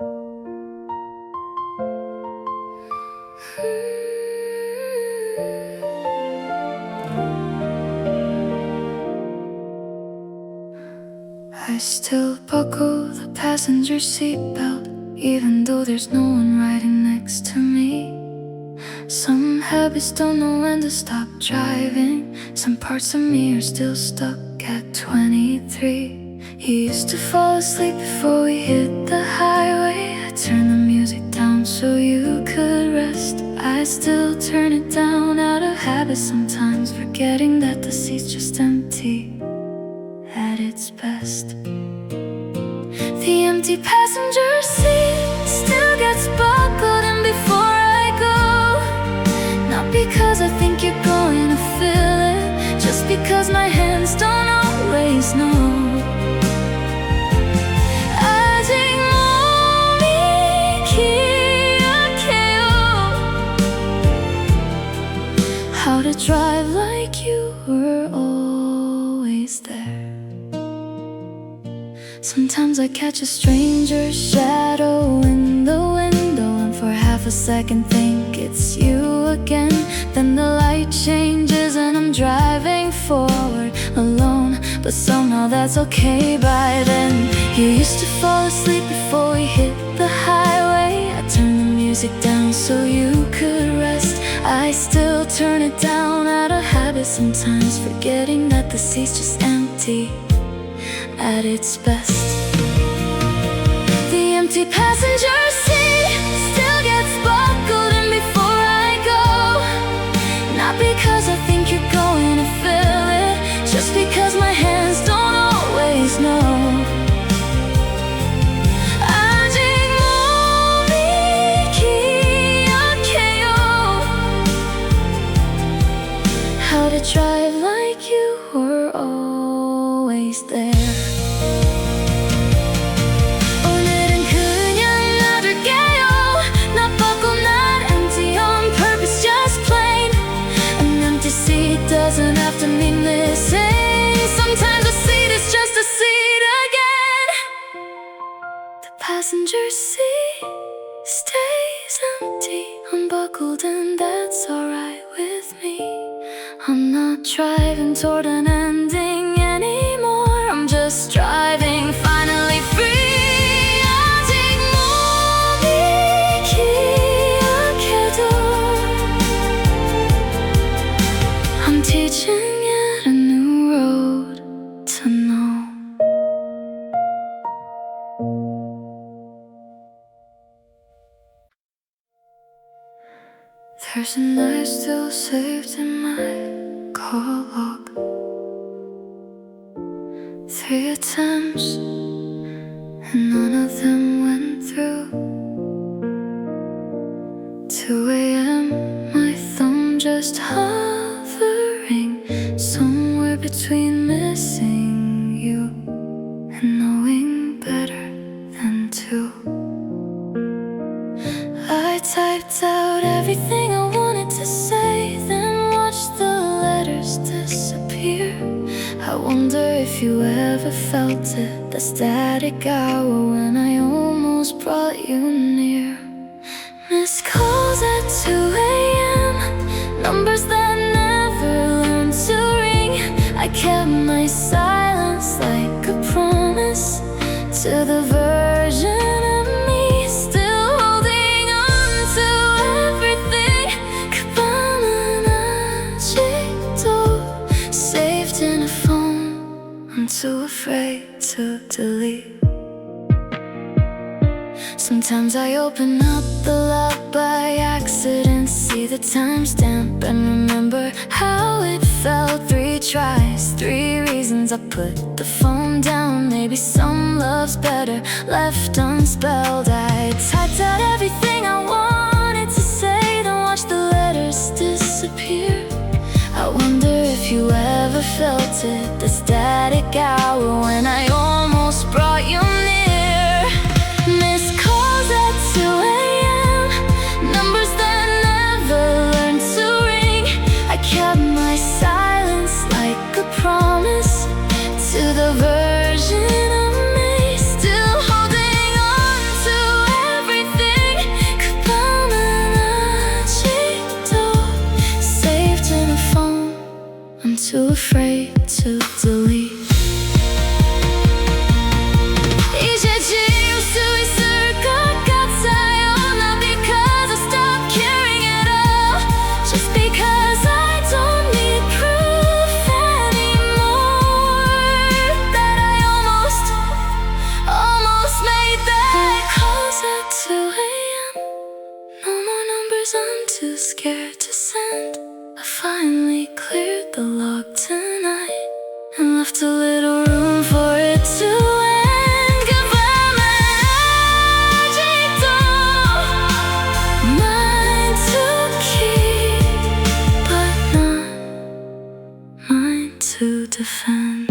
I still buckle the passenger seatbelt, even though there's no one riding next to me. Some habits don't know when to stop driving. Some parts of me are still stuck at 23. You used to fall asleep before we hit the highway. I turned the music down so you could rest. I still turn it down out of habit sometimes, forgetting that the seat's just empty at its best. The empty passenger seat still gets buckled in before I go. Not because I think you're going to feel it, just because my hands don't always know. 아직 몸이 기억해요 how to drive like you were always there. Sometimes I catch a stranger's shadow in the window, and for half a second think it's you again. Then the light changes and I'm driving forward alone, but somehow that's okay by then. You used to fall asleep before we hit the highway. I turned the music down so you could rest. I still turn it down out of habit sometimes, forgetting that the seat's just empty at its best. The empty passenger seat still gets buckled in before I go. Not because I think you're going to feel it, just because my hands don't always know. 아직 몸이 기억해요 how to drive like you were always there. Doesn't have to mean missing. Sometimes a seat is just a seat again. The passenger seat stays empty, unbuckled, and that's alright with me. I'm not driving toward an ending anymore, I'm just driving finally free. 아직 몸이 기억해도 I'm teaching it a new road to know. There's a night still saved in my call log. 3 attempts and none of them went through. 2 a.m. my thumb just hovering somewhere between missing you and knowing better than to. I typed out everything I wanted to say, then watched the letters disappear. I wonder if you ever felt it, the static hour when I almost brought you near. Missed calls at 2 a.m., numbers that never learned to ring. I kept my silence like a promise to the version of me still holding on to everything. 그밤은 아직도 saved in a phone I'm too afraid to delete. Sometimes I open up the lock by accident, see the timestamp and remember how it felt. 3 tries, 3 reasons I put the phone down. Maybe some love's better left unspelled. I typed out everything I wanted to say, then watched the letters disappear. I wonder if you ever felt it, the static hour when I almost brought you near. Missed calls at 2 a.m., numbers that never learned to ring. I kept my silence like a promise to the version of me still holding on to too scared to send. I finally cleared the log tonight and left a little room for it to end. Goodbye, magito, mine to keep, but not mine to defend.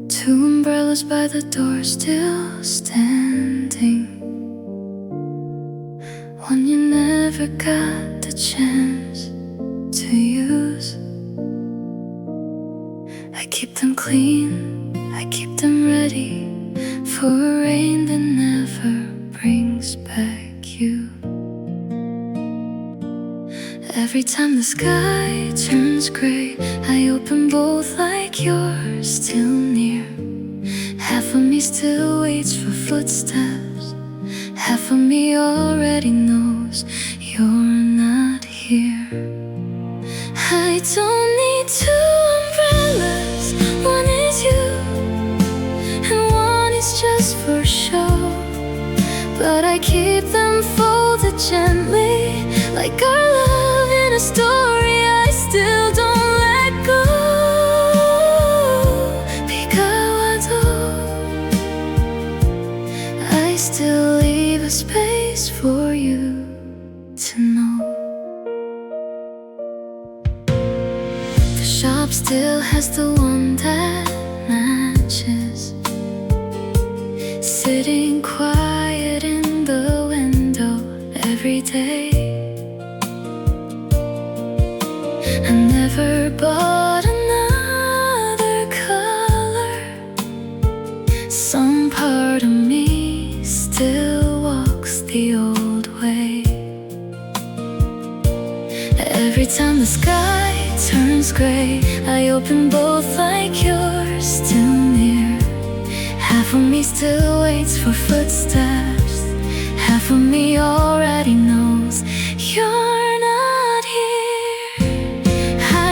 Two umbrellas by the door still standing. One you never got the chance to use. I keep them clean, I keep them ready for a rain that never brings back you. Every time the sky turns gray, I open both like you're still near. Half of me still waits for footsteps. Half of me already knows you're not here. I don't need two umbrellas. One is you and one is just for show, but I keep them folded gently like our love in a story I still don't let go. I still leave a space for you to know. The shop still has the one that matches, sitting quiet in the window every day. I never bought another color. Some part of me still walks the old way. Every time the sky turns gray, I open both like you're still near. Half of me still waits for footsteps. Half of me already knows you're not here.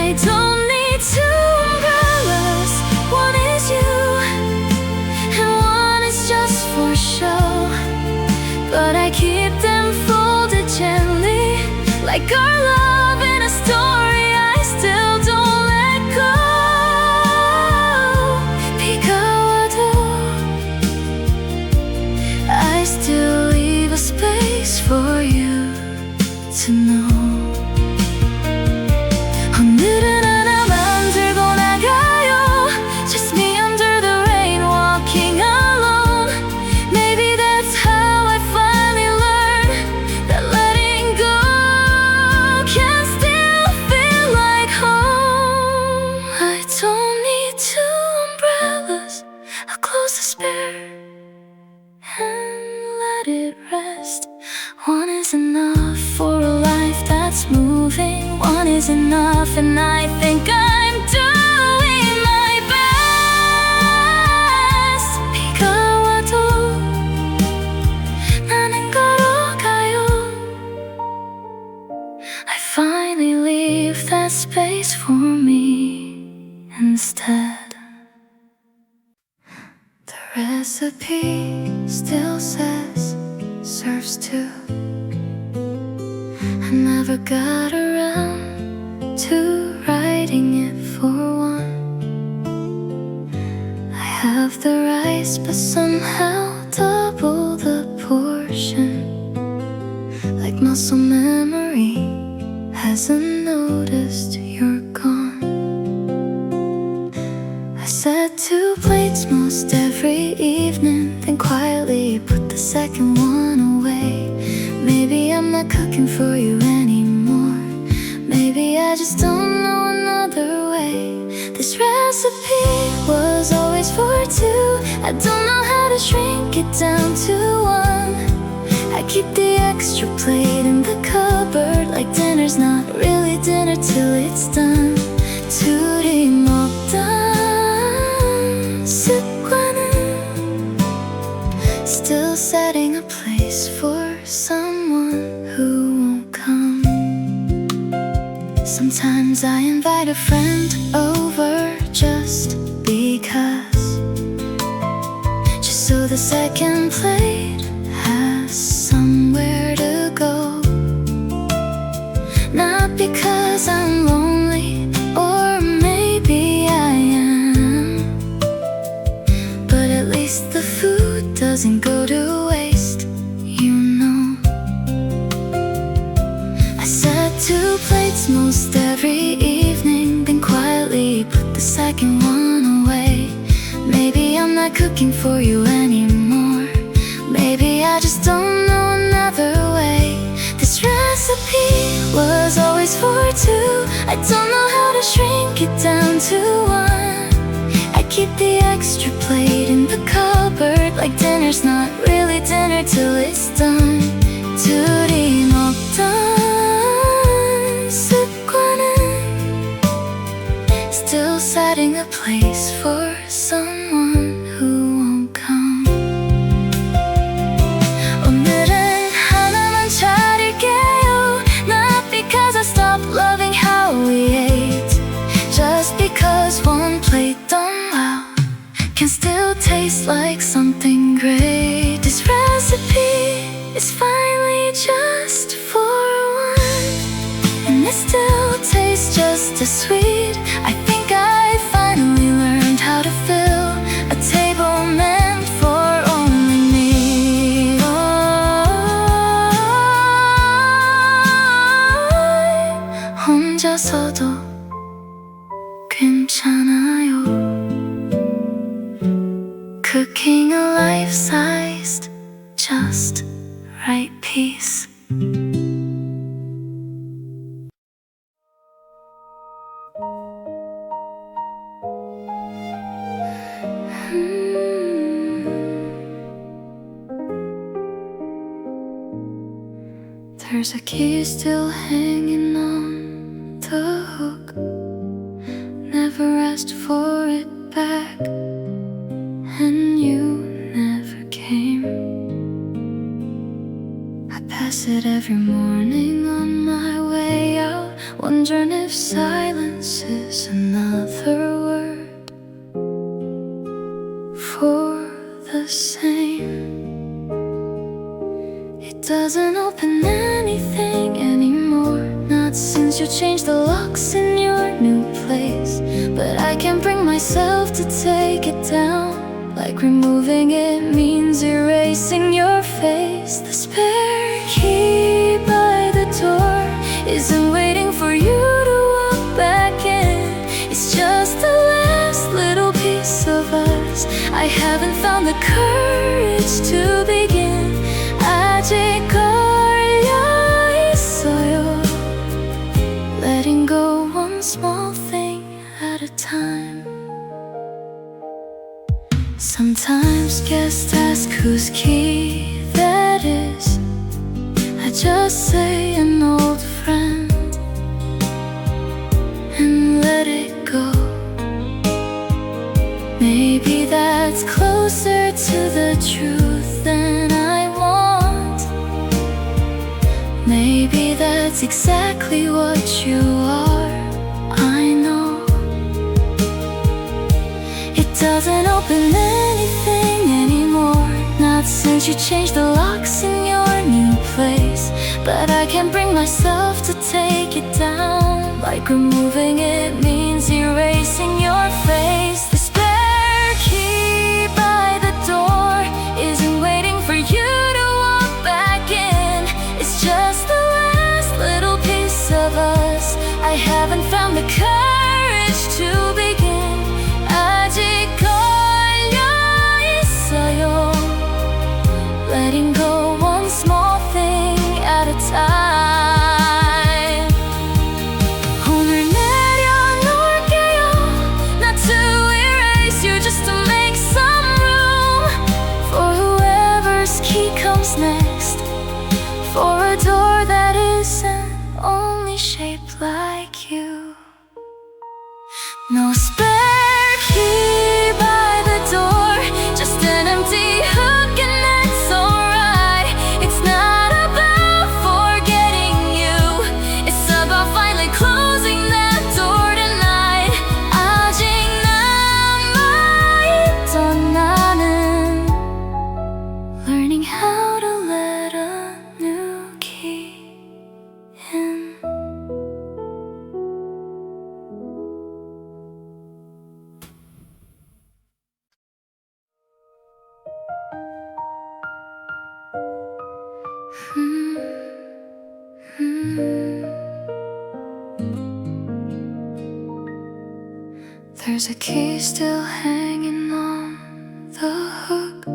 I don't need two umbrellas. One is you and one is just for show, but I keep them folded gently like our love in a story I still don't let go. I still leave a space for you to know. 오늘은 하나 만들고 나가요. Just me under the rain, walking alone. Maybe that's how I finally learned that letting go can still feel like home. I don't need two umbrellas. I'll close the spare and let it rest. One is enough for a life that's moving. One is enough, and I think I'm doing my best. 비가 와도 나는 걸어가요. I finally leave that space for me instead. The recipe still says serves two. I never got around to writing it for one. I have the rice, but somehow double the portion. Like muscle memory hasn't noticed you're gone. I set 2 plates most every evening, then quietly put the second one away. Maybe I'm not cooking for you anymore. Maybe I just don't know another way. This recipe was always for two. I don't know how to shrink it down to one. I keep the extra plate in the cupboard, like dinner's not really dinner till it's done. 둘이 먹던 습관은 still setting a place for someone who won't come. I invite a friend over just because, just so the second plate has somewhere to go. Not because I'm lonely, or maybe I am, but at least the food doesn't go to waste, you know. I set 2 plates most every evening, then quietly put the second one away. Maybe I'm not cooking for you anymore, maybe I just don't know another way. This recipe was always for 2. I don't know how to shrink it down to 1. I keep the extra plate in the cupboard, like dinner's not really dinner till it's done. 둘이 먹던 습관은 still setting a place for someone who won't come. 오늘은 하나만 차릴게요, not because I stopped loving how we ate, just because one plate done well can still taste like something great. This recipe is finally just for 1, and it still tastes just as sweet. I think I finally learned how to fill a table meant for only me. 혼자서도 괜찮아요. Cooking a life-sized, just right piece. There's a key still hanging on the hook. Never asked for it back, and you never came. I pass it every morning on my way out, wondering if silence is another word for the same. It doesn't open anything anymore, not since you changed the locks in your new place. But I can't bring myself to take it down, like removing it means erasing your face. The spare key by the door isn't waiting for you to walk back in. It's just the last little piece of us. I haven't found the courage to begin. 아직 걸려있어요, letting go one small thing at a time. Sometimes guests ask whose key that is. I just say an old friend and let it go. Maybe that's closer to the truth than I want. Maybe that's exactly what you are, I know. It doesn't open anything anymore, not since you changed the locks in your new place. But I can't bring myself to take it down, like removing it means erasing your face. The spare key by the door isn't waiting for you to walk back in. It's just the last little piece of us. I haven't found the courage to begin. 아직 걸려있어요, letting go one small thing at a time. 오늘 내려놓을게요, not to erase you, just to make some room for whoever's key comes next, for a door that isn't only shaped like you. No spare key by the door, just an empty hook, and that's alright. Mm, mm. There's a key still hanging on the hook.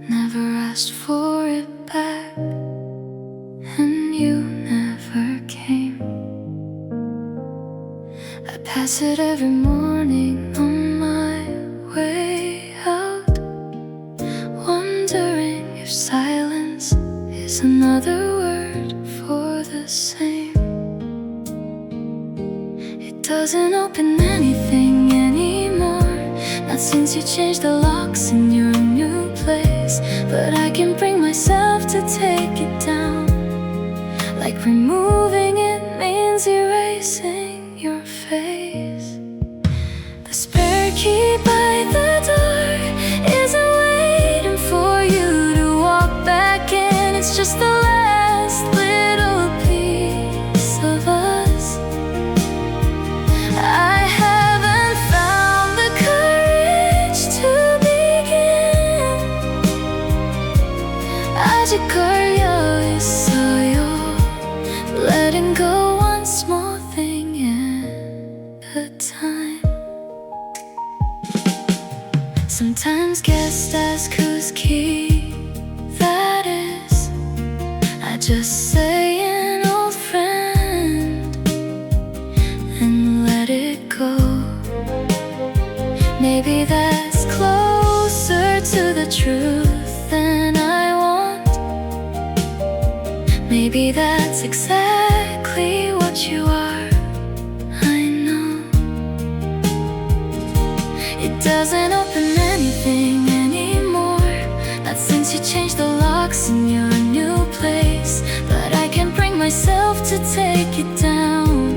Never asked for it back, and you never came. I pass it every morning on my way out, wondering if silence is another word for the same. It doesn't open anything anymore, not since you changed the locks in your new place. But I can bring myself to take it down, like removing it means erasing your face. The spare key by the door isn't waiting for you to walk back in. It's just the last little piece of us. I haven't found the courage to begin. 아직 걸려 있어요, letting go one small thing at a time. Sometimes guests ask whose key that is. I just say an old friend and let it go. Maybe that's closer to the truth than I want. Maybe that's exactly what you are, I know. It doesn't open anything anymore, not since you changed the locks in your new place. But I can bring myself to take it down,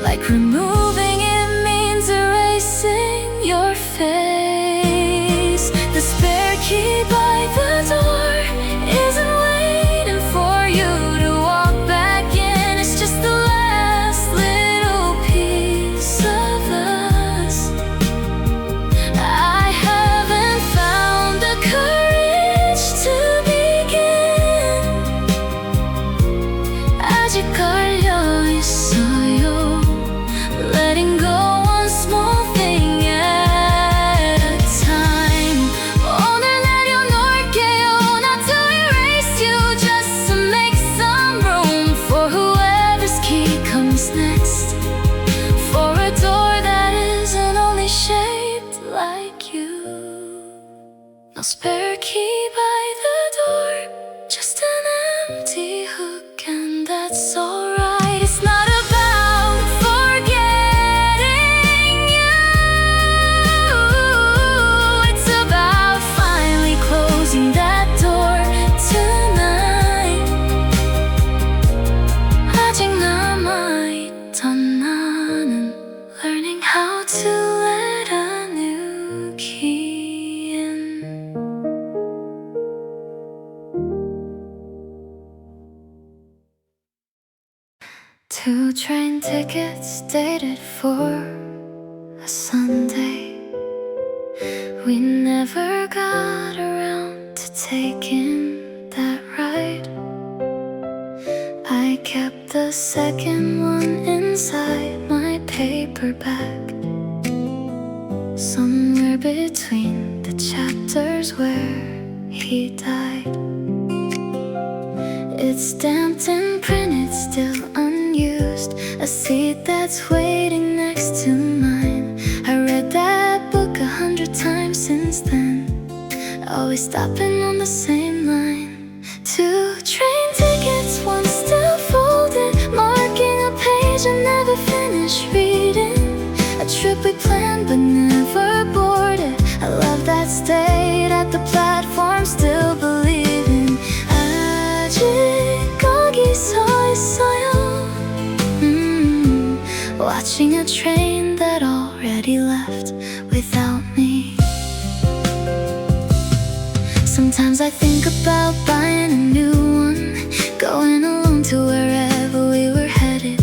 like removing it means erasing your face. The spare key by the door isn't waiting for you to walk back in. It's just the last little piece of us. I haven't found the courage to begin. 아직 걸려 있어요, letting go one small thing at a time. 오늘 내려놓을게요, not to erase you, just to make some room for whoever's key comes next, for a door that isn't only shaped like you. No spare key by the door, just an empty hook, and that's alright. It's not about forgetting you, it's about finally closing that door tonight. 아직 남아있던 나는 learning how to let a new key in. Two train tickets dated for a Sunday. We never got around to taking that ride. I kept the second one inside my paper bag, somewhere between the chapters where he died. It's stamped and printed, still unused, a seat that's waiting next to mine. I read that book 100 times since then, always stopping on the same line. Two train tickets, one still folded, marking a page I never finished reading. A trip we planned but never boarded. I love that stayed at the platform, still believing. 아직 거기 서 있어요, watching a train that already left without me. Sometimes I think about buying a new one, going alone to wherever we were headed.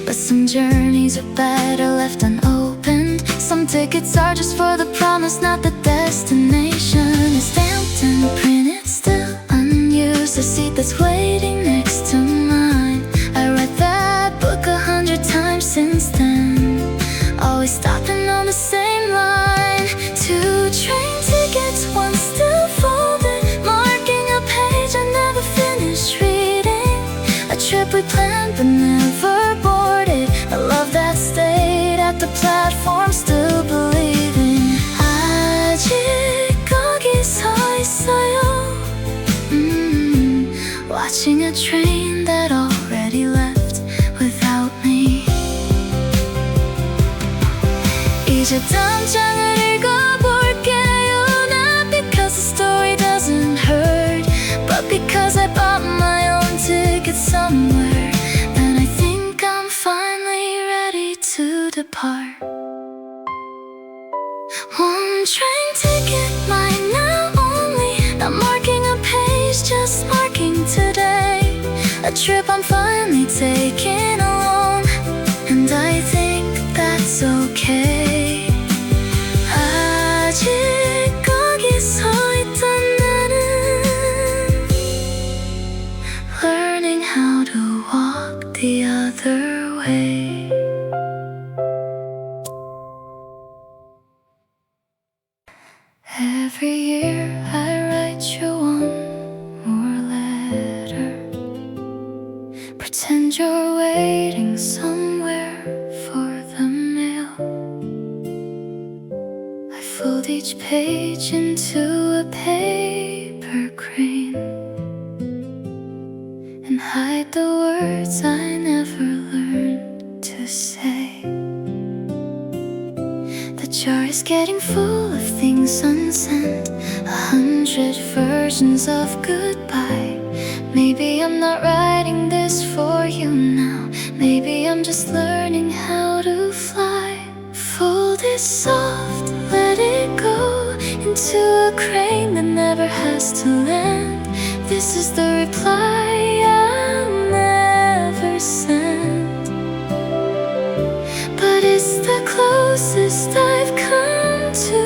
But some journeys are better left unopened. Some tickets are just for the promise, not the destination. It's stamped and printed, still unused, a seat 있어요. Watching a train that already left without me. 이제 다음 장을 읽어볼게요. Not because the story doesn't hurt, but because I bought my own ticket somewhere. And I think I'm finally ready to depart. One train ticket, mine now only. Not marking a page, just marking today. A trip I'm finally taking alone, and I think that's okay. 아직 거기 서 있던 나는 learning how to walk the other way. Every year I write you one more letter. Pretend you're waiting somewhere for the mail. I fold each page into a paper crane and hide the words I never learned to say. The jar is getting full of things unsent, 100 versions of goodbye. Maybe I'm not writing this for you now. Maybe I'm just learning how to fly. Fold it soft, let it go into a crane that never has to land. This is the reply I'll never send, but it's the closest I've come to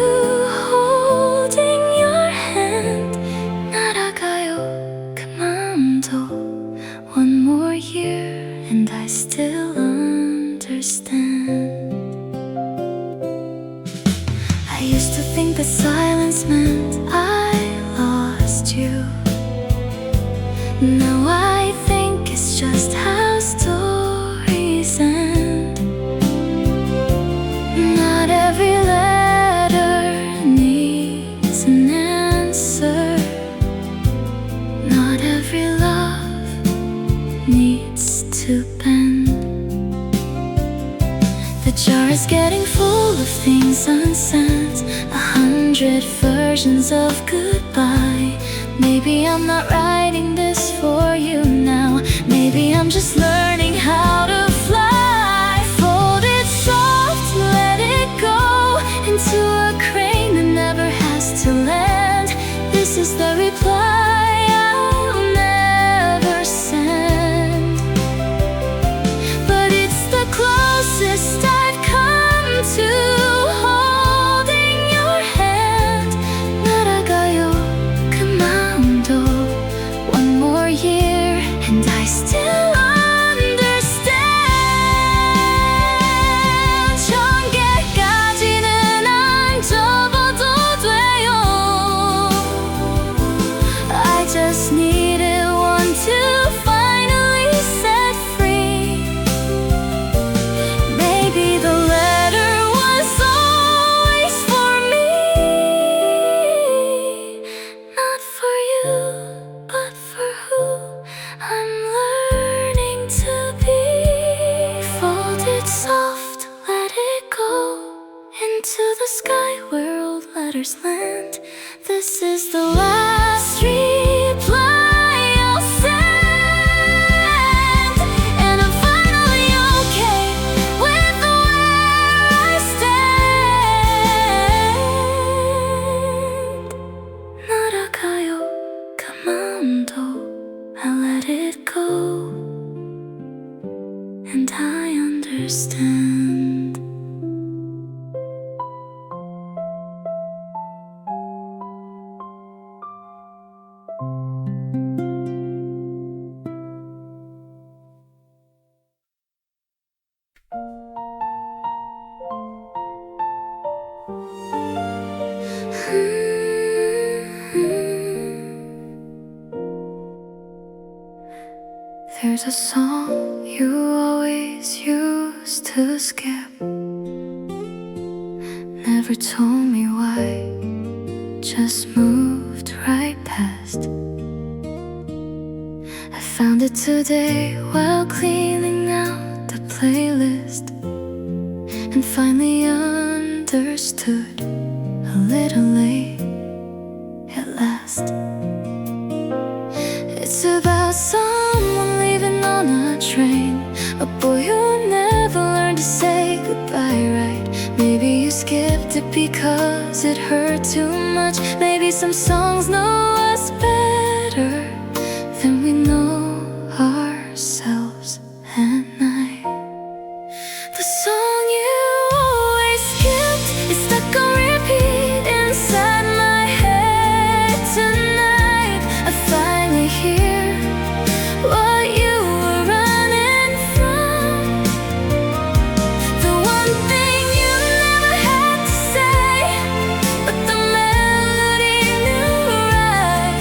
holding your hand. 날아가요 그 마음도. One more year and I still understand. I used to think that silence meant I lost you. Now I think it's just how stories end. Not every letter needs an answer. Not every love needs to bend. The jar is getting full of things unsent, 100 versions of goodbye. Maybe I'm not writing this for you now. Maybe I'm just learning how to fly. Fold it soft, let it go into a crane that never has to land. This is the reply I'll never send, but it's the closest I've come to holding your hand. 날아가요 그 마음도. One more year and I still understand. 1000개까지는 안 접어도 돼요. I just needed one to finally set free. Maybe the letter was always for me, not for you, but for who I'm learning to be. Fold it soft, let it go into the sky where old letters land. This is the last reply I'll send, and I'm finally okay with where I stand. 날아가요 그 마음도. I let it go and I understand. There's a song you always used to skip. Never told me why, just moved right today while cleaning out the playlist, and finally understood, a little late at last. It's about someone leaving on a train, a boy who never learned to say goodbye right. Maybe you skipped it because it hurt too much. Maybe some songs know us better than we know ourselves at night. The song you always skipped is stuck on repeat inside my head tonight. I finally hear what you were running from, the one thing you never had to say, but the melody knew right.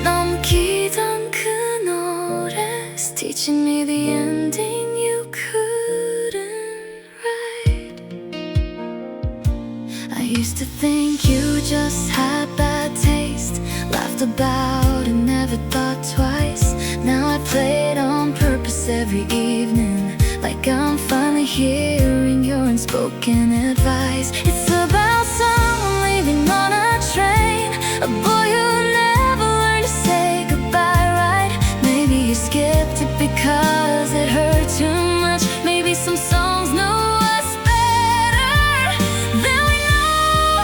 넘기던 그 노래 is teaching me the ending you couldn't write. I used to think you just had bad taste, laughed about it, never thought twice. Now I play it on purpose every evening, like I'm finally hearing your unspoken advice. It's about someone leaving on a train, a boy who never learned to say goodbye right. Maybe you skipped it because it hurt too much. Maybe some songs know us better than we know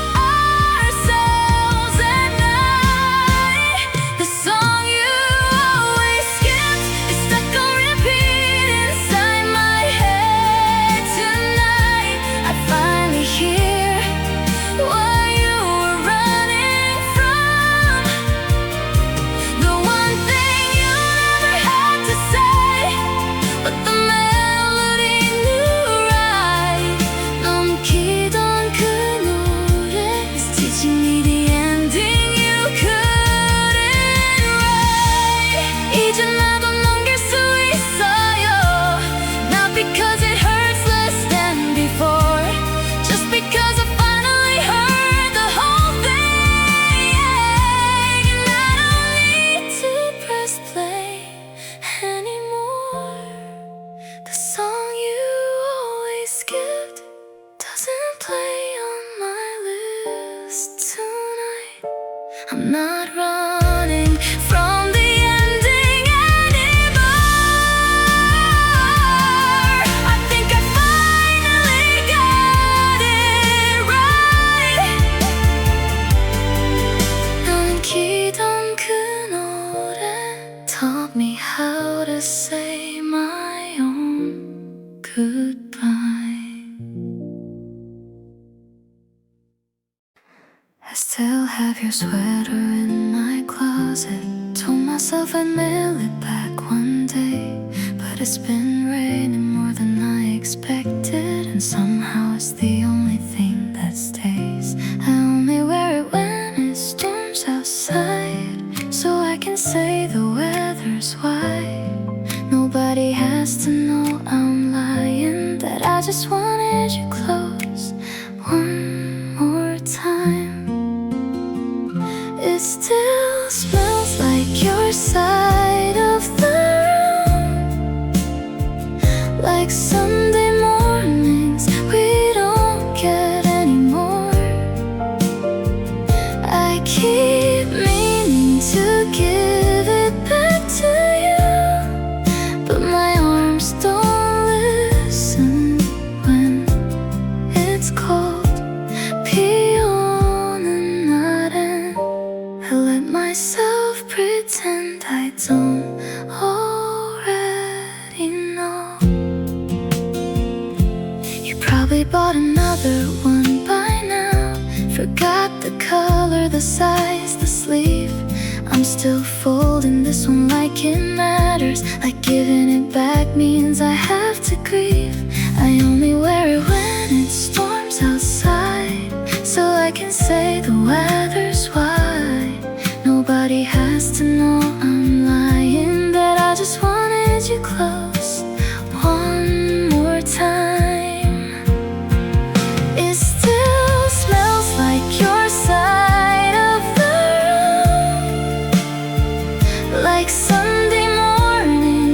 ourselves at night. The song you always skipped is stuck on repeat inside my head tonight. I finally hear what you were running from, the one thing you never had to say, but the melody knew right. 넘기던 그 노래 is teaching me the ending you couldn't write. 이제 나도 넘길 수 있어요, not because it hurts less than before, just because I finally heard the whole thing. And I don't need to press play anymore. The song you always skipped doesn't play on my list tonight. I'm not running from the ending anymore. I think I finally got it right. 넘기던 그 노래 taught me how to say my own goodbye. I still have your sweater in my closet. Told myself I'd mail it back one day, but it's been raining more than I expected, and somehow it's the only thing that stays. I only wear it when it storms outside, so I can say the weather's white. Nobody has to know I'm lying, that I just wanted you close one more time. It still smells like your side of the room, like Sunday mornings we don't get anymore. I keep meaning to give it back to you, but my arms don't listen when it's cold. 비오는 날엔 I let myself pretend I don't already know. You probably bought another one by now, forgot the color, the size, the sleeve. I'm still folding this one like it matters, like giving it back means I have to grieve. I only wear it when it storms outside, so I can say the weather's white. Nobody has to know I'm lying, that I just wanted you close one more time. It still smells like your side of the room, like Sunday morning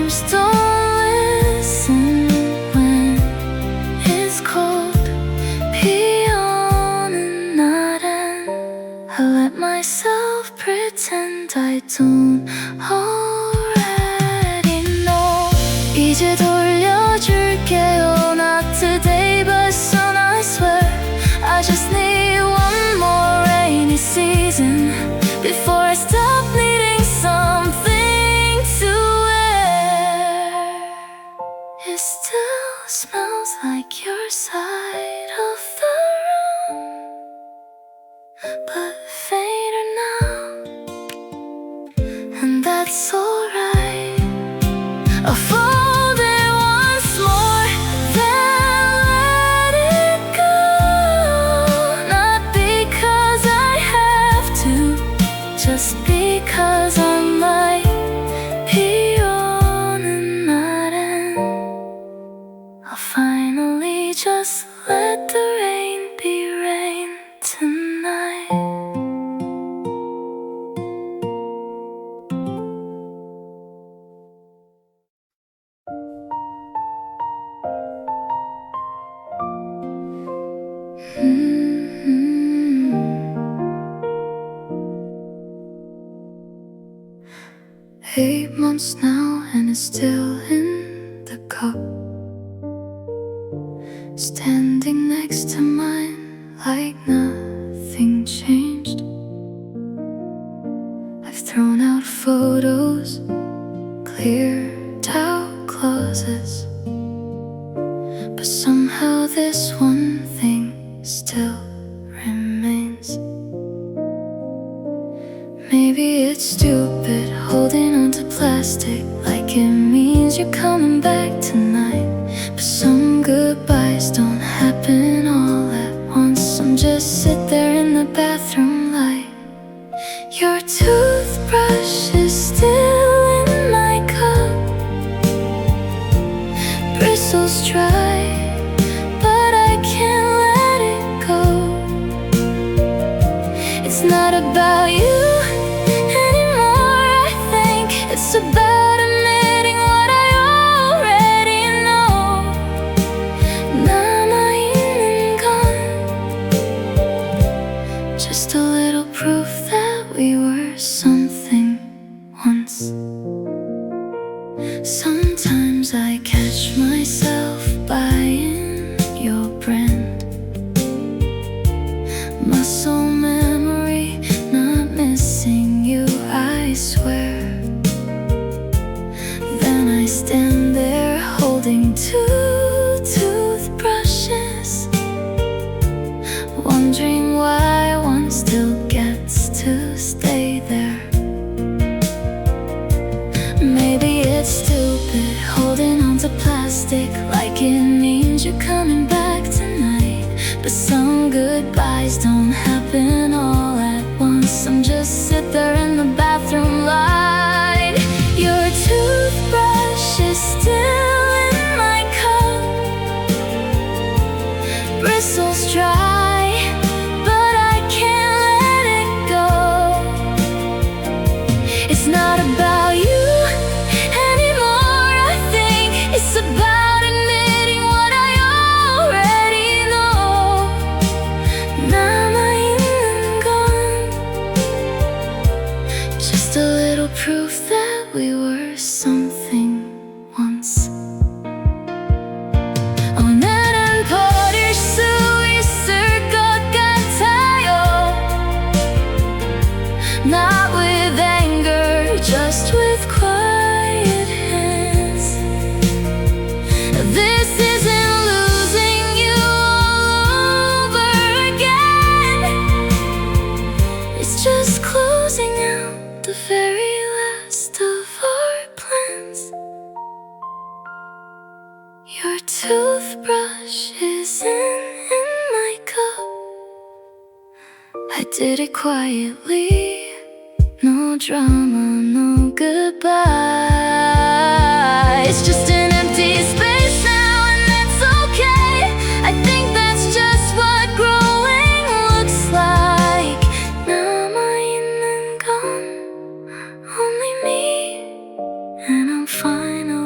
Sometimes don't listen when it's cold. Beyond and not end. I let myself pretend I don't already know. 이제 돌려줄게요. Not today but soon I swear. I just need one more rainy season before I stop needing something to wear. It still smells like your side of the room, but fainter now, and that's alright. I'll fold it once more, then let it go. Not because I have to, just because I might be on and not end. I'll finally just let the rain be rain tonight. Mm-hmm. 8 months now and it's still in the cup, standing next to mine like nothing changed. I've thrown out photos, cleared out closets, but somehow this one thing still remains. Maybe it's stupid holding on to plastic like it means you're coming back tonight, but some goodbyes don't happen all at once. Some just sit there in the bathroom light. Your toothbrush is still in my cup, bristles dry, but I can't let it go. It's not about you anymore, I think. It's about admitting what I already know. 남아있는 건 just a little proof that we were something once. Sometimes I catch myself buying your brand. Muscle memory, not missing you, I swear. Then I stand there holding 2 toothbrushes, wondering why one still gets to stay there. Maybe it's stupid holding on to plastic like it means you're coming back tonight, but some goodbyes don't happen all at once. Some just sit there in the bathroom light. Your toothbrush is still in my cup, bristles dry, but I can't let it go. It's not about you anymore, I think. It's about admitting what I already know. 남아있는 건 just a little proof that we were something once. 오늘은 버릴 수 있을 것 같아요. Not with anger, just with quiet hands. This isn't losing you all over again. It's just closing out the very last of our plans. Your toothbrush is in my cup. I did it quietly. No drama, no goodbye. It's just an empty space now, and that's okay. I think that's just what growing looks like. 남아있는 건 only me, and I'm fine.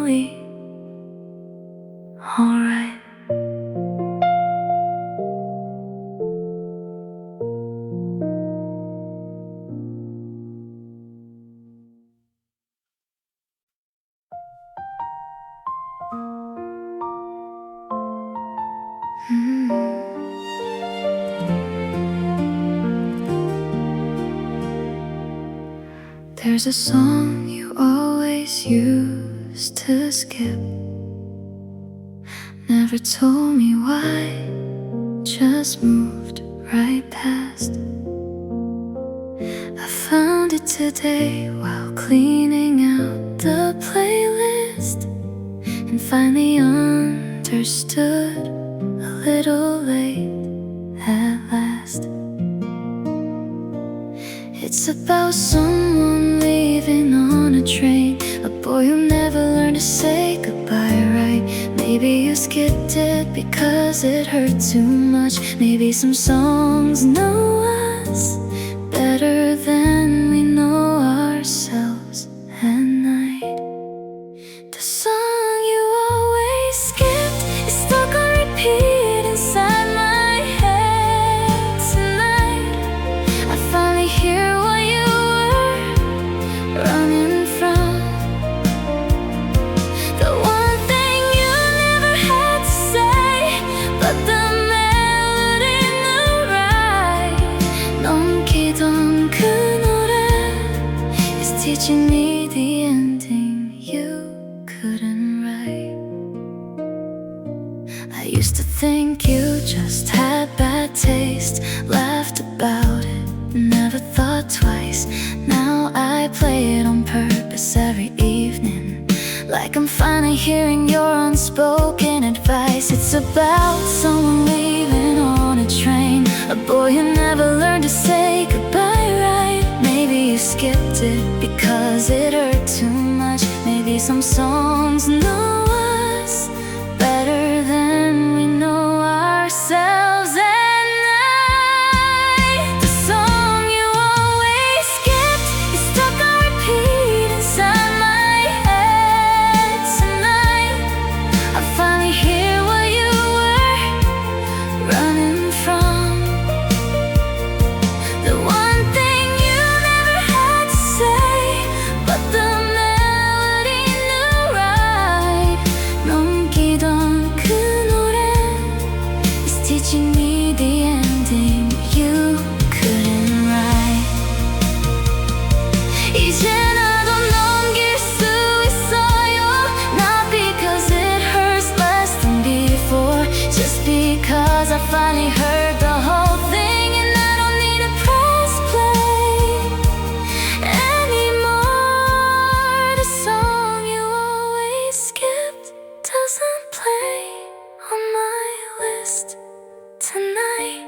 There's a song you always used to skip. Never told me why, just moved right past. I found it today while cleaning out the playlist, and finally understood, a little late at last. It's about someone leaving on a train, a boy who never learned to say goodbye right. Maybe you skipped it because it hurt too much. Maybe some songs know us better than we know ourselves at night. The song you always skipped is stuck on repeat inside my head tonight. I finally hear what you were running from, the one thing you never had to say, but the melody knew right. 넘기던 그 노래 is teaching me the ending you couldn't write. I used to think you just had bad taste, laughed about it, never thought twice. Now I play it on purpose every evening, like I'm finally hearing your unspoken advice. It's about someone leaving on a train, a boy who never learned to say goodbye right. Maybe you skipped it because it hurt too much. Maybe some songs know us better than we know ourselves at night. The song you always skipped is stuck on repeat inside my head tonight. I finally hear what you were running from, the one thing you never had to say, but the melody knew right. 넘기던 그 노래 is teaching me the ending you couldn't write. 이제 나도 넘길 수 있어요, not because it hurts less than before, just because I finally heard the whole thing and I don't need to press play anymore. The song you always skipped doesn't play on my list tonight.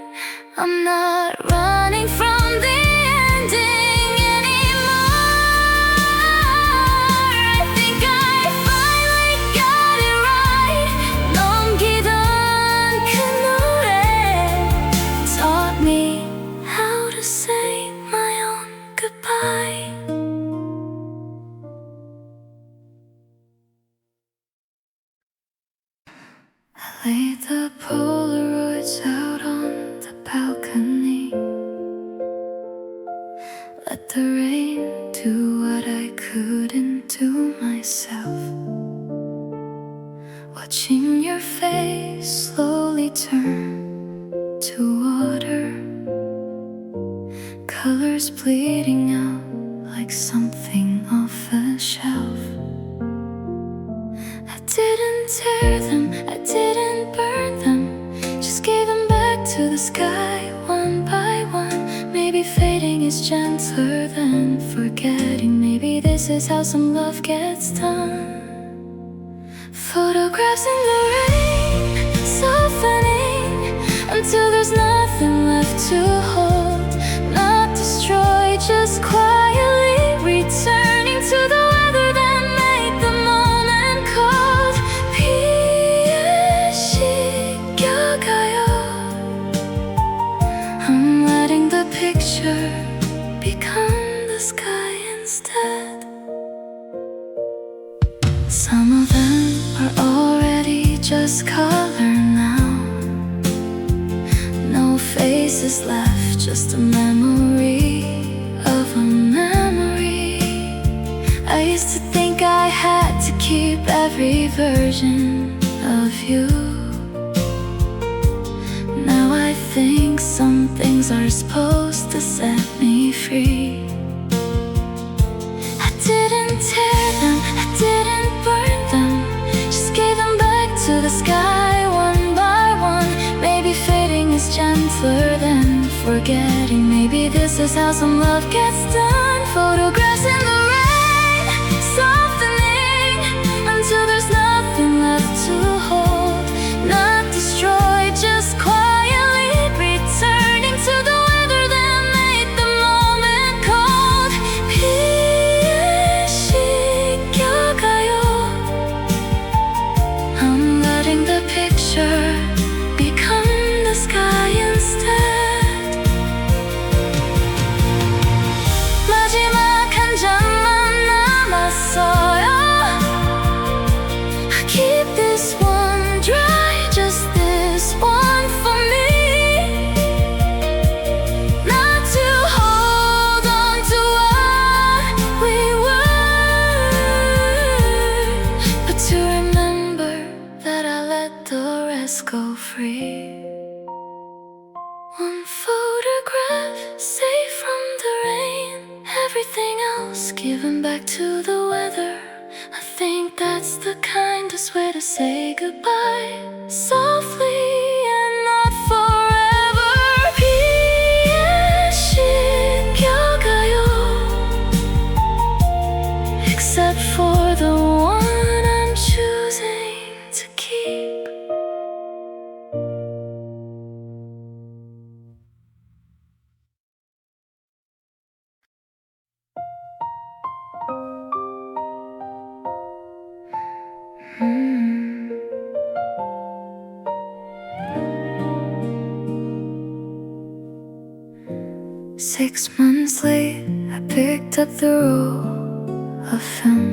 I'm not running from the ending anymore. I think I finally got it right. 넘기던 그 노래 taught me how to say my own goodbye. I laid the Polaroids out on the balcony, let the rain do what I couldn't do myself. Watching your face slowly turn to water, colors bleeding out like something off a shelf. I didn't tear them, I didn't burn them, just gave them back to the sky one by one. Maybe fading is gentler than forgetting. Maybe this is how some love gets done. Photographs in the rain, softening until there's nothing left to hold. Not destroyed, just quietly returning to the weather that made the moment cold. 피에 씻겨가요. I'm letting the picture become the sky instead. Some of them are already just color now, no faces left, just a memory of a memory. I used to think I had to keep every version of you. Now I think some things are supposed to set me free. tear them, I didn't burn them, just gave them back to the sky one by one. Maybe fading is gentler than forgetting. Maybe this is how some love gets done. Photographs in the rain, softening until there's nothing left to hold. Not destroyed, just quietly returning to the weather that made the moment cold. 피에 씻겨가요. I'm letting the picture become the sky instead. 마지막 한 장만 남았어요. I keep this one dry, just this one for me. Not to hold on to what we were, but to remember that I let the rest go free. One photograph, safe from the rain, everything else given back to the weather. I think that's the kindest way to say goodbye, softly and not forever. 피에 씻겨가요, except for the one I'm choosing to keep. Mm. 6 months late, I picked up the roll of film.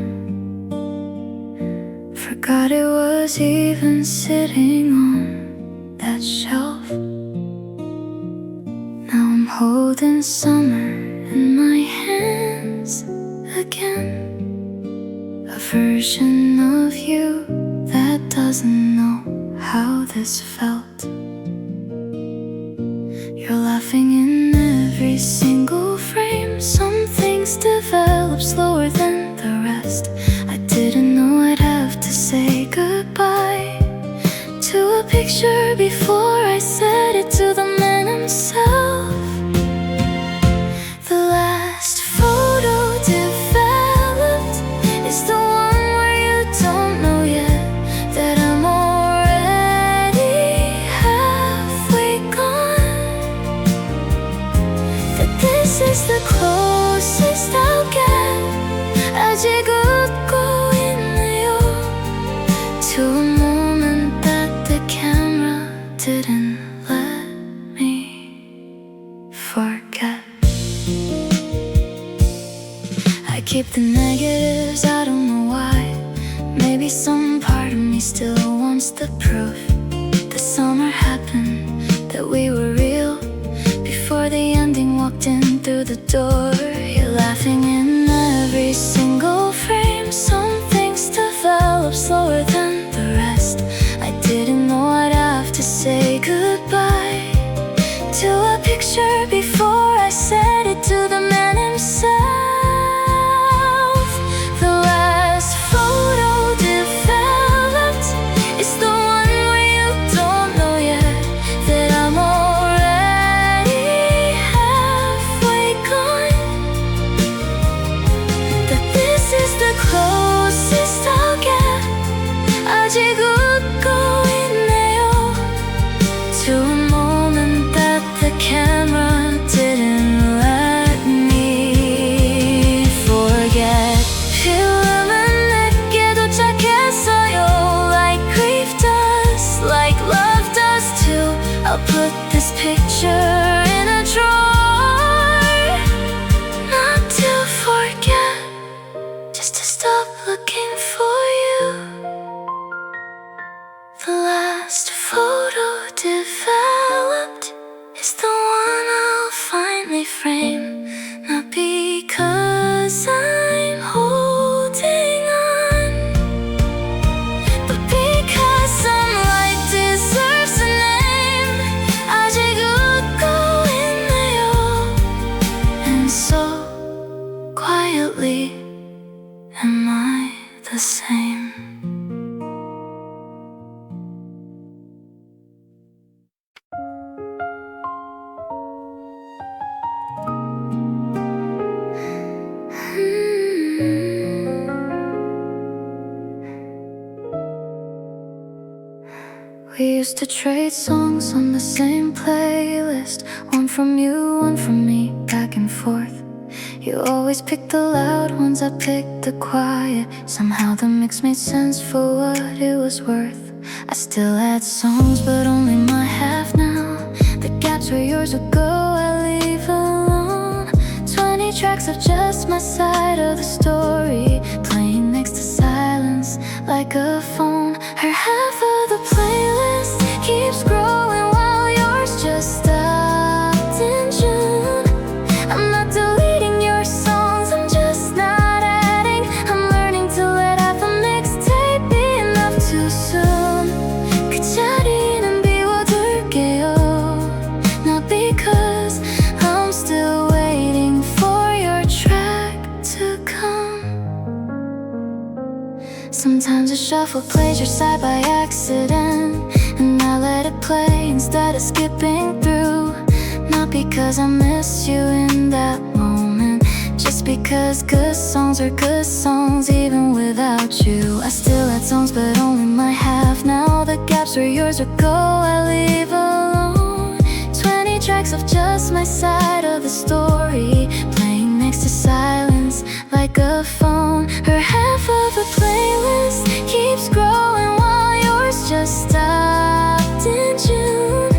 Forgot it was even sitting on that shelf. Now I'm holding summer in my hands again. A version of you that doesn't know how this felt. You're laughing in every single frame. Some things develop slower than the rest. I didn't know I'd have to say goodbye to a picture before I said it to the man himself. The last photo developed is the one where you don't know yet that I'm already halfway gone. That this is the closest I'll get. 아직 웃고 있네요 to a moment that the camera didn't let me forget. I keep the negatives, I don't know why. Maybe some part of me still wants the proof the summer happened, that we were real before the ending walked in through the door. You're laughing in every single frame. Some things develop slower than the rest. I didn't know I'd have to say goodbye to a picture before I said it to the man himself. The last photo developed is the one where you don't know yet that I'm already halfway gone. That this is the closest I'll get. same. We used to trade songs on the same playlist, one from you, one from me, back and forth. You always picked the loud ones, I picked the quiet. Somehow the mix made sense for what it was worth. I still had songs, but only my half now. The gaps where yours would go, I leave alone. 20 tracks of just my side of the story, playing next to silence like a phone. Her half of the playlist keeps growing while yours just stopped in June. I'm not deleting your songs, I'm just not adding. I'm learning to let half a mixtape be enough too soon. 그자리는 비워둘게요. Not because I'm still waiting for your track to come. Sometimes a shuffle plays your side by accident, and I let it play instead of skipping through. Not because I miss you in that moment, just because good songs are good songs even without you. I still had songs, but only my half now. The gaps where yours would go, I leave alone. 20 tracks of just my side of the story, playing next to silence like a phone. Her half of the playlist keeps growing while yours just stopped in June.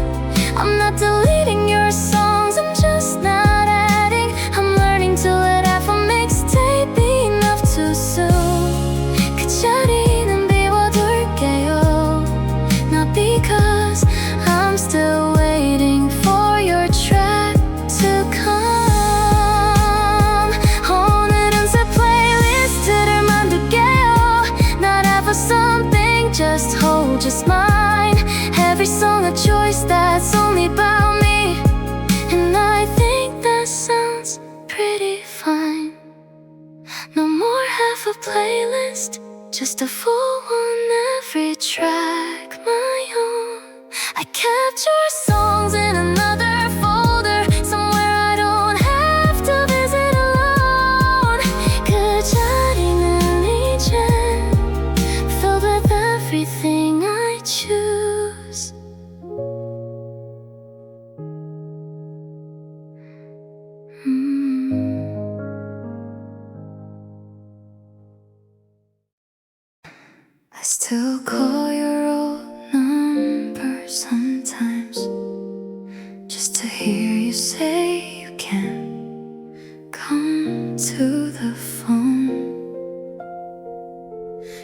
I'm not deleting your songs, I'm just not adding. I'm learning to let half a mixtape be enough too soon. 그자리는 비워둘게요. Not because I'm still waiting for your track to come. 오늘은 새 플레이리스트를 만들게요. Not half of something, just hold, just mine. Every song a choice that's only about me, and I think that sounds pretty fine. No more half a playlist, just a full one, every track my own. I kept your songs in another folder, somewhere I don't have to visit alone. 그자리는 이제 filled with everything I choose. I still call your old number sometimes, just to hear you say you can't come to the phone.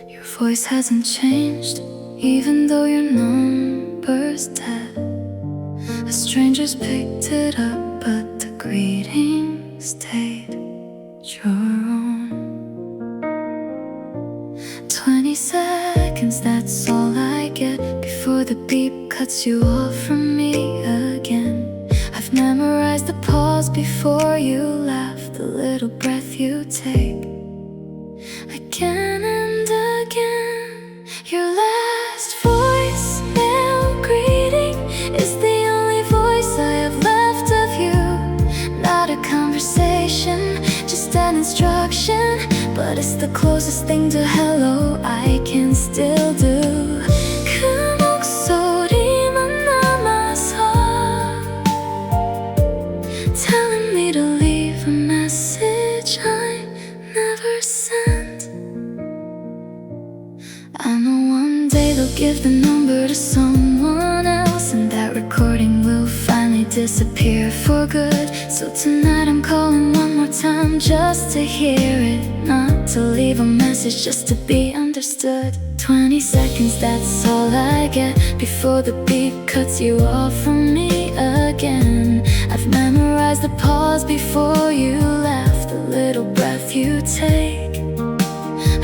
Your voice hasn't changed, even though your number's dead. A stranger's picked it up, but the greeting stayed your own. 20 seconds, that's all I get before the beep cuts you off from me again. I've memorized the pause before you laugh, the little breath you take again and again. Your last voicemail greeting is the only voice I have left of you. Not a conversation, just an instruction, but it's the closest thing to hello I can still do. 그 목소리만 남아서 telling me to leave a message I never sent. I know one day they'll give the number to someone else, and that recording will finally disappear for good. So tonight I'm calling one more time just to hear it, not to leave a message, just to be understood. 20 seconds, that's all I get before the beep cuts you off from me again. I've memorized the pause before you laugh, the little breath you take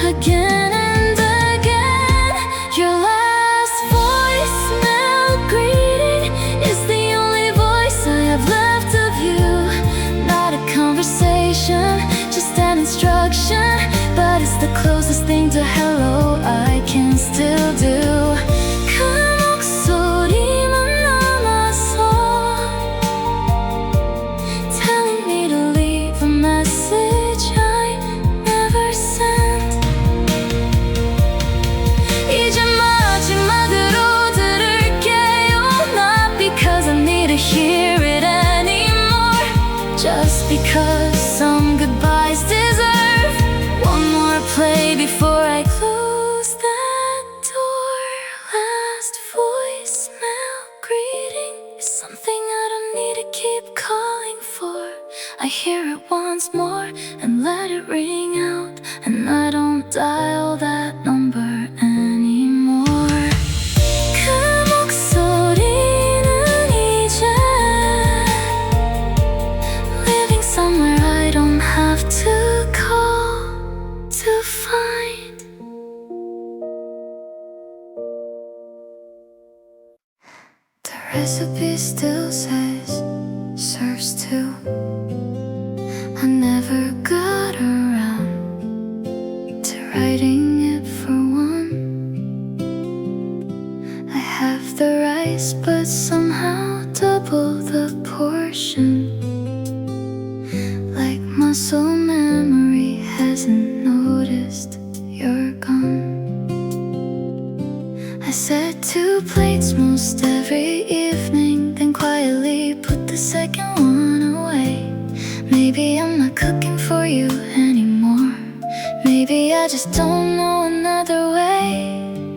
again and again. Your last voicemail greeting is the only voice I have left of you. Not a conversation, just an instruction, but it's the closest thing to hello recipe still says serves two. I never got around to writing it for one. I have the rice, but somehow double the portion. Like muscle memory hasn't noticed you're gone. I set 2 plates most every evening, then quietly put the second one away. Maybe I'm not cooking for you anymore. Maybe I just don't know another way.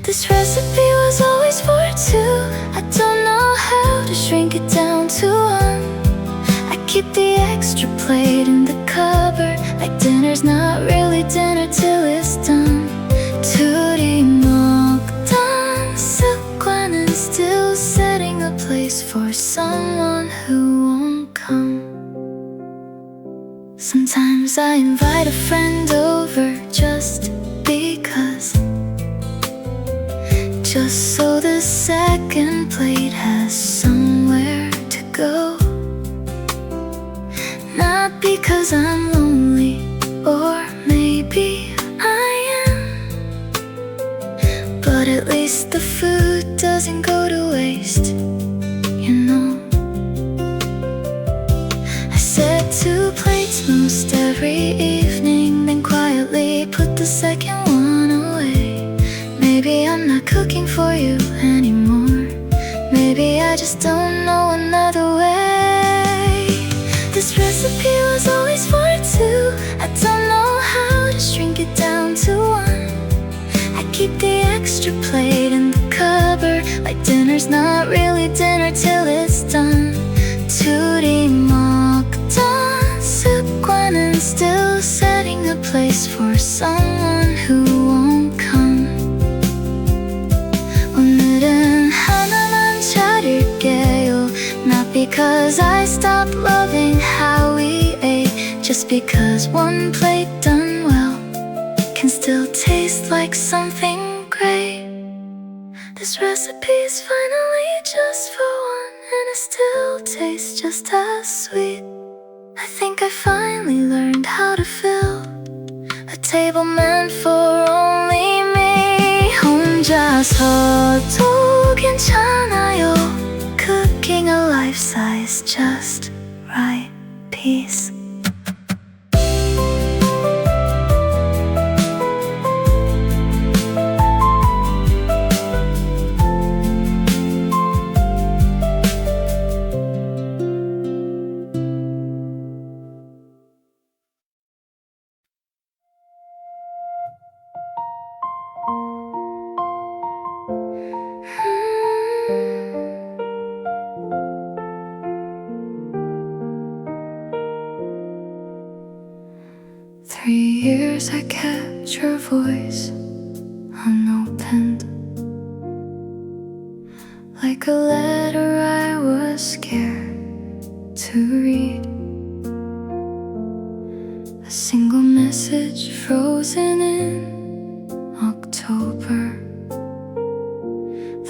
This recipe was always for 2. I don't know how to shrink it down to 1. I keep the extra plate in the cupboard, like dinner's not really dinner till it's done. 둘이 먹던 습관은 still setting a place for someone who won't come. Sometimes I invite a friend over just because, just so the second plate has somewhere to go. Not because I'm lonely, or maybe I am, but at least the food doesn't go to waste, you know. I set 2 plates most every evening, then quietly put the second one away. Maybe I'm not cooking for you anymore. Maybe I just don't know another way. This recipe was always for 2. I don't know how to shrink it down to 1. I keep the extra plate in the cupboard, like dinner's not really dinner till it's done. 둘이 먹던 습관은 still setting a place for someone who won't come. 오늘은 하나만 차릴게요. Not because I stopped loving how we ate, just because one plate done well can still taste like something great. This recipe's finally just for one, and it still tastes just as sweet. I think I finally learned how to fill a table meant for only me. 혼자서도 괜찮아요. Cooking a life-size just right piece. Three years I kept your voice unopened, like a letter I was scared to read. A single message frozen in October,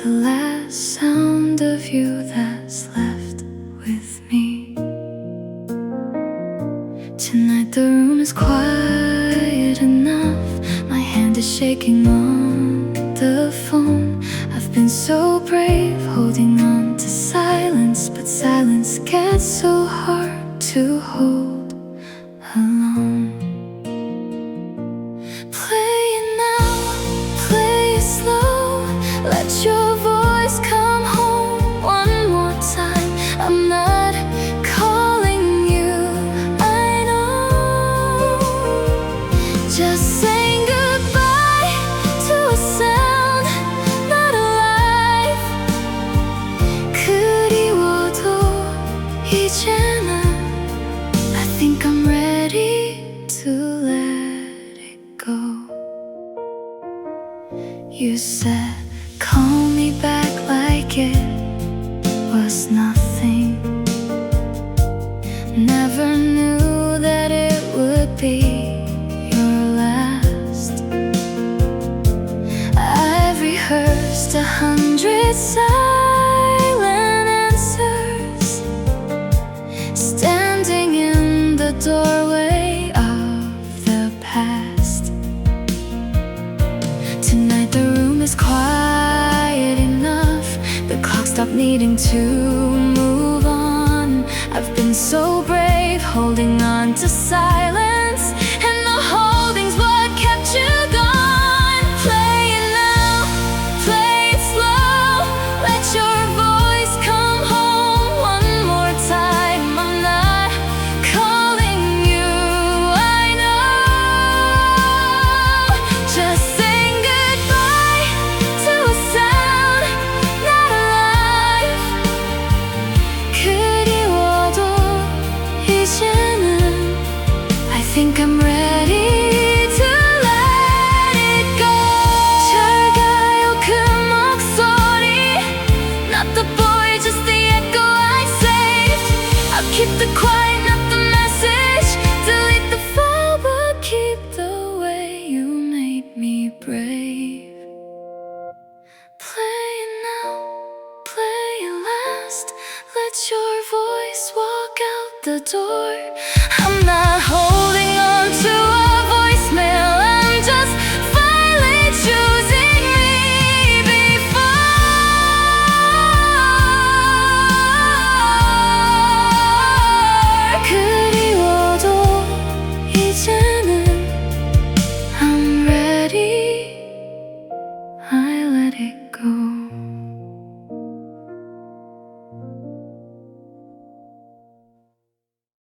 the last sound of you that's left with me. Tonight the room is quiet enough. My hand is shaking on the phone. I've been so brave holding on to silence, but silence gets so hard to hold alone. Play it now, play it slow. Let your voice come home one more time. I'm not calling you, I know. Just saying goodbye to a sound not alive. 그리워도 이제는 I think I'm ready to let it go. You said call me back like it was nothing. Never knew that it would be your last. I've rehearsed 100 sides was quiet enough. The clock stopped needing to move on. I've been so brave, holding on to silence, and the holding's what kept you gone. Play it now, play it slow. Let your voice come home one more time. I'm not calling you, I know. Just saying goodbye to a sound not alive. 그리워도 이제는 I think I'm ready to let it go. 잘 가요 그 목소리, not the boy, just the echo I saved. I'll keep the quiet, not the message. Delete the file, but keep the way you made me brave. Play it now, play it last. Let your voice walk out the door. I'm not holding on to a voicemail, I'm just finally choosing me before. 그리워도 이제는 I'm ready, I let it go.